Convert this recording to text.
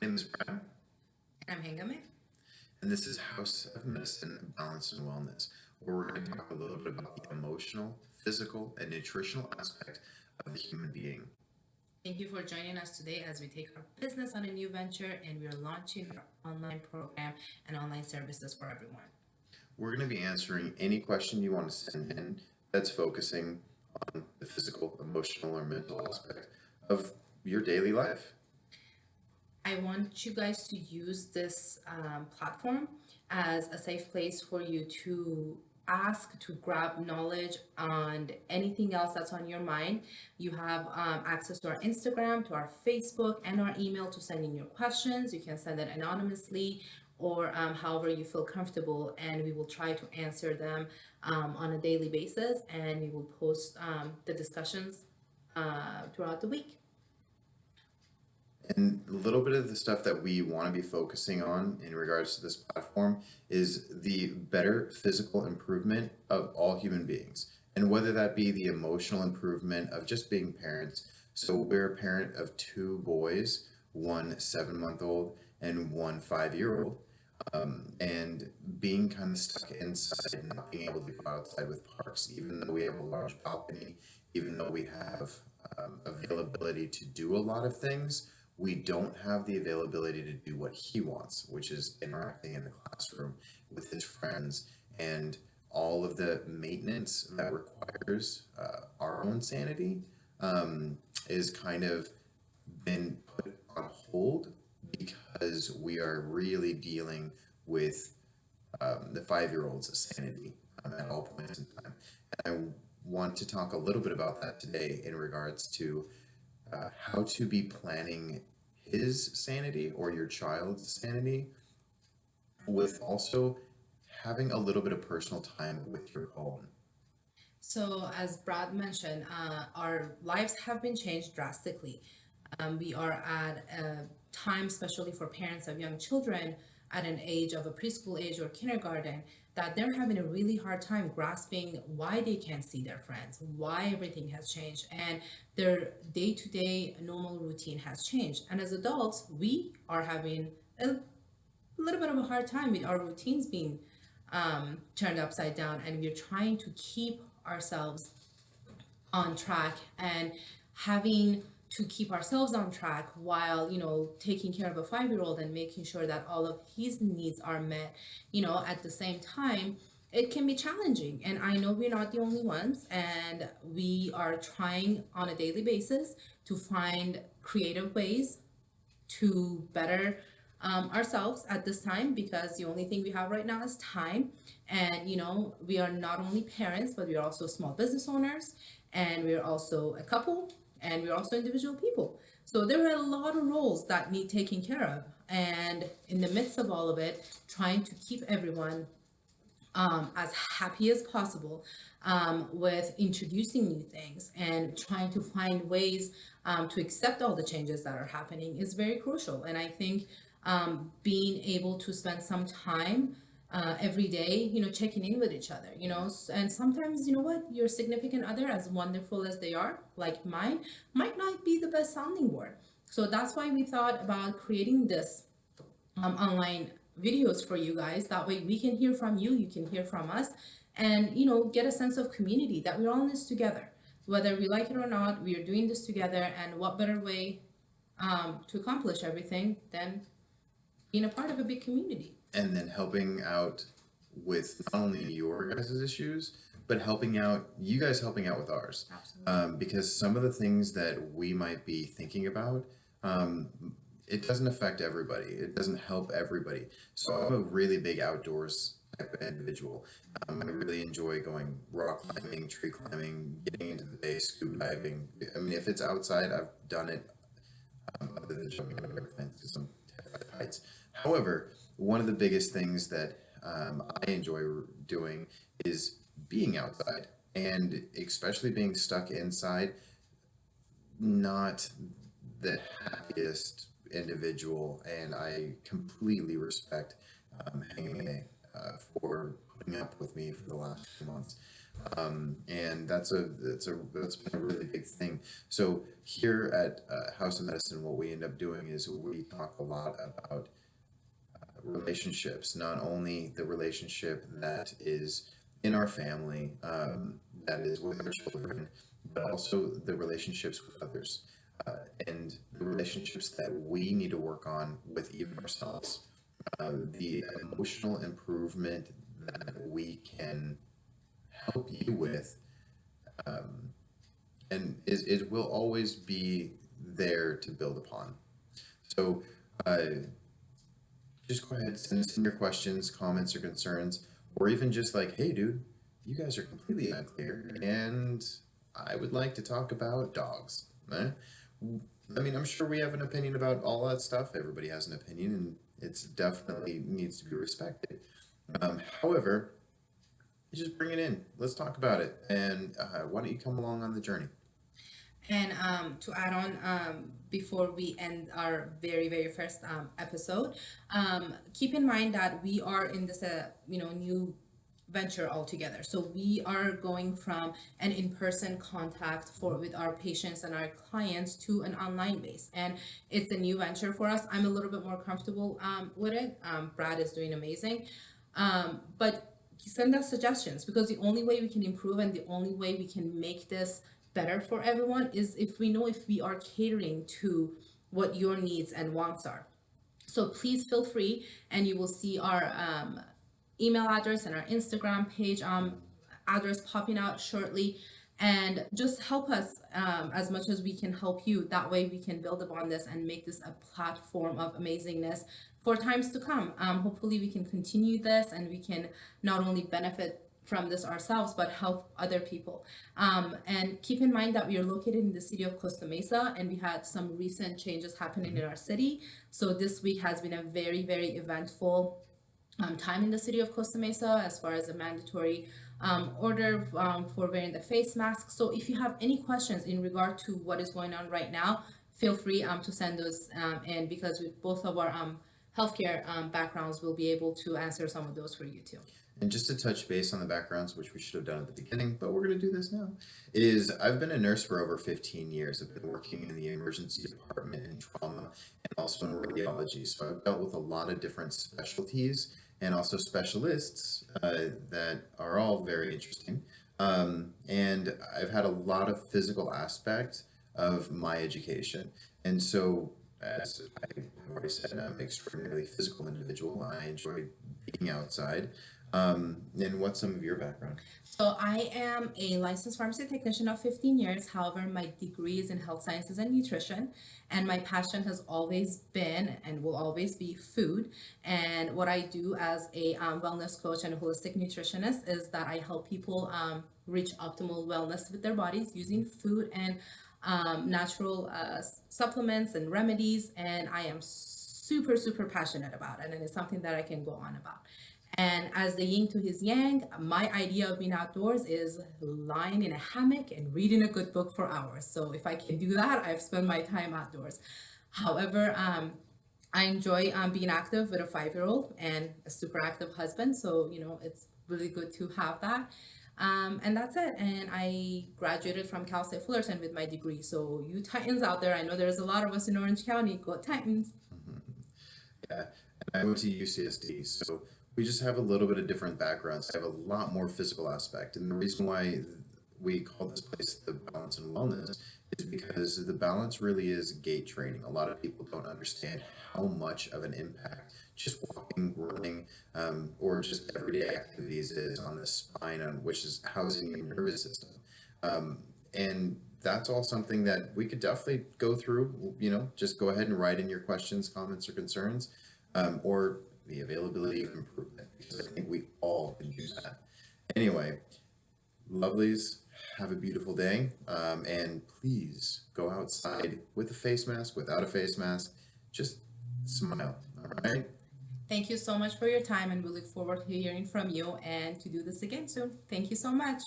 name is Brad, I'm Hengame. and this is House of Medicine, Balance and Wellness, where we're going to talk a little bit about the emotional, physical, and nutritional aspect of the human being. Thank you for joining us today as we take our business on a new venture and we are launching our online program and online services for everyone. We're going to be answering any question you want to send in that's focusing on the physical, emotional, or mental aspect of your daily life. I want you guys to use this platform as a safe place for you to ask, to grab knowledge on anything else that's on your mind. You have access to our Instagram, to our Facebook, and our email to send in your questions. You can send it anonymously or however you feel comfortable, and we will try to answer them on a daily basis, and we will post the discussions throughout the week. And a little bit of the stuff that we want to be focusing on in regards to this platform is the better physical improvement of all human beings. And whether that be the emotional improvement of just being parents. So we're a parent of two boys, one 7-month old and one 5-year old. And being kind of stuck inside and not being able to go outside with parks, even though we have a large balcony, even though we have availability to do a lot of things, we don't have the availability to do what he wants, which is interacting in the classroom with his friends and all of the maintenance that requires our own sanity is kind of been put on hold because we are really dealing with the 5-year-old's sanity at all points in time. And I want to talk a little bit about that today in regards to how to be planning his sanity or your child's sanity with also having a little bit of personal time with your own. So, as Brad mentioned, our lives have been changed drastically. We are at a time, especially for parents of young children, at an age of a preschool age or kindergarten, that they're having a really hard time grasping why they can't see their friends, why everything has changed, and their day to day normal routine has changed. And as adults, we are having a little bit of a hard time with our routines being turned upside down, and we're trying to keep ourselves on track and having to keep ourselves on track while taking care of a 5-year-old and making sure that all of his needs are met at the same time. It can be challenging, and I know we're not the only ones, and we are trying on a daily basis to find creative ways to better ourselves at this time, because the only thing we have right now is time. And we are not only parents, but we are also small business owners, and we're also a couple, and we're also individual people. So there are a lot of roles that need taking care of, and in the midst of all of it, trying to keep everyone as happy as possible with introducing new things and trying to find ways to accept all the changes that are happening is very crucial. And I think being able to spend some time every day, checking in with each other, and sometimes, what, your significant other, as wonderful as they are, like mine, might not be the best sounding board. So that's why we thought about creating this online videos for you guys. That way we can hear from you, you can hear from us, and get a sense of community, that we're all in this together. Whether we like it or not, we are doing this together, and what better way to accomplish everything than being a part of a big community. And then helping out with not only your guys' issues, but you guys helping out with ours. Absolutely. Because some of the things that we might be thinking about, um, it doesn't affect everybody. It doesn't help everybody. So I'm a really big outdoors type of individual. I really enjoy going rock climbing, tree climbing, getting into the bay, scuba diving. I mean, if it's outside, I've done it other than jumping out of airplanes because I'm terrified of heights. However, one of the biggest things that I enjoy doing is being outside, and especially being stuck inside, not the happiest individual. And I completely respect Hanging for putting up with me for the last few months. And that's been a really big thing. So here at House of Medicine, what we end up doing is we talk a lot about relationships, not only the relationship that is in our family, that is with our children, but also the relationships with others, and the relationships that we need to work on with even ourselves. The emotional improvement that we can help you with, and it will always be there to build upon. So, just go ahead, send us in your questions, comments, or concerns, or even just like, hey, dude, you guys are completely unclear, and I would like to talk about dogs. Eh? I mean, I'm sure we have an opinion about all that stuff. Everybody has an opinion, and it's definitely needs to be respected. However, just bring it in. Let's talk about it. And why don't you come along on the journey? And to add on, before we end our very, very first episode, keep in mind that we are in this, new venture altogether. So we are going from an in-person contact for with our patients and our clients to an online base, and it's a new venture for us. I'm a little bit more comfortable with it. Brad is doing amazing, but send us suggestions, because the only way we can improve and the only way we can make this better for everyone is if we know if we are catering to what your needs and wants are. So please feel free, and you will see our email address and our Instagram page address popping out shortly. And just help us as much as we can help you. That way we can build upon this and make this a platform of amazingness for times to come. Hopefully we can continue this, and we can not only benefit from this ourselves, but help other people. And keep in mind that we are located in the city of Costa Mesa, and we had some recent changes happening in our city. So this week has been a very, very eventful time in the city of Costa Mesa, as far as a mandatory order for wearing the face mask. So if you have any questions in regard to what is going on right now, feel free to send those in, because with both of our healthcare backgrounds, we'll be able to answer some of those for you too. And just to touch base on the backgrounds, which we should have done at the beginning, but we're going to do this now, is I've been a nurse for over 15 years. I've been working in the emergency department in trauma and also in radiology. So I've dealt with a lot of different specialties and also specialists that are all very interesting. And I've had a lot of physical aspect of my education. And so, as I already said, I'm an extraordinarily physical individual. I enjoy being outside. And what's some of your background? So I am a licensed pharmacy technician of 15 years. However, my degree is in health sciences and nutrition, and my passion has always been and will always be food. And what I do as a wellness coach and a holistic nutritionist is that I help people reach optimal wellness with their bodies using food and natural supplements and remedies. And I am super, super passionate about it, and it's something that I can go on about. And as the yin to his yang, my idea of being outdoors is lying in a hammock and reading a good book for hours. So if I can do that, I've spent my time outdoors. However, I enjoy being active with a 5-year-old and a super active husband. So, it's really good to have that. And that's it. And I graduated from Cal State Fullerton with my degree. So you Titans out there, I know there's a lot of us in Orange County. Go Titans. Yeah, and I went to UCSD, so we just have a little bit of different backgrounds. I have a lot more physical aspect, and the reason why we call this place the Balance and Wellness is because the balance really is gait training. A lot of people don't understand how much of an impact just walking, running, or just everyday activities is on the spine, on which is housing your nervous system. And that's all something that we could definitely go through. Just go ahead and write in your questions, comments, or concerns, or the availability of improvement, because I think we all can use that. Anyway, lovelies, have a beautiful day, and please go outside with a face mask, without a face mask. Just smile. All right. Thank you so much for your time, and we look forward to hearing from you and to do this again soon. Thank you so much.